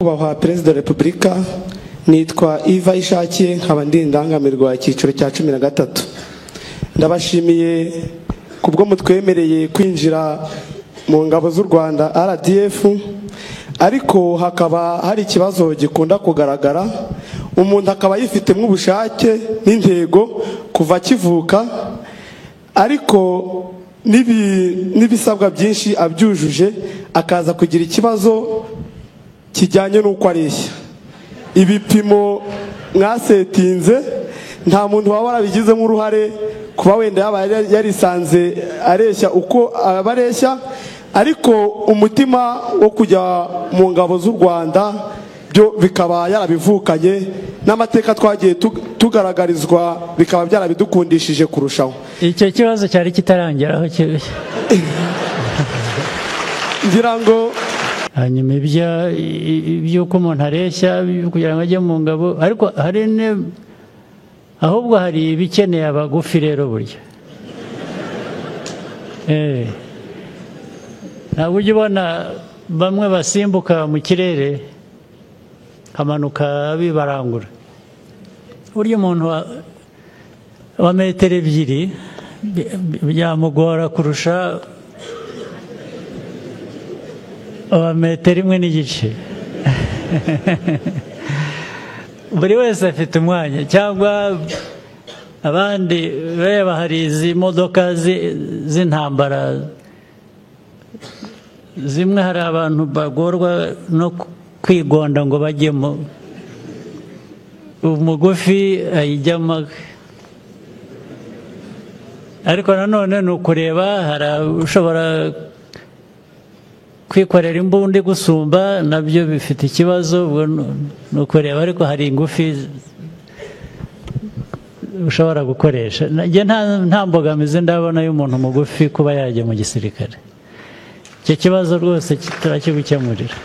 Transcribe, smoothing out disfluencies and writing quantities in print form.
Nyakubahwa Perezida wa Repubulika, nitwa Iva Ishakiye, nkaba ndi indangamirwa icyiciro cya 13. Ndabashimiye kubwo mutwemereye kwinjira mu ngabo z'u Rwanda RDF, ariko hakaba hari ikibazo gikunda kugaragara. Umuntu akaba yifitemo ubushake n'intego kuva kivuka, ariko n'ibisabwa byinshi abyujuje akaza kugira ikibazo kijyanye n'uko areshya. Ibipimo mwasetinze nta muntu waba warabigizemo uruhare kuba wenda yaba yarisanze areshya uko abareshya, ariko umutima wo kujya mu ngabo z'u Rwanda byo bikaba yarabivukanye, n'amateka twagiye tugaragarizwa bikaba byarabidukundishije kurushaho. Icyo kibazo cyari kitarangiraho ngira ngo hanyuma iby'uko umuntu areshya kugira ngo ajye mu ngabo, ariko ahubwo hari ibikeneye abagufi rero burya. Ntabwo ujya ubona bamwe basimbuka mu kirere hamanuka bibarangura. Burya umuntu wa metero 2 byamugora kurusha wa metero 1.5. Buri wese afite umwanya, cyangwa abandi reba hari izi modoka z'intambara zimwe, hari abantu bagorwa no kwigonda ngo bajyemo, umugufi ayijyamo. Ariko nanone ni ukureba, hari ushobora kwikorera imbundi gusumba, nabyo bifite ikibazo. Ni ukureba, ariko hari ingufi ushobora gukoresha. Nta mbogamizi ndabona y'umuntu mugufi kuba yajya mu gisirikare. Icyo kibazo rwose turakigukemurira.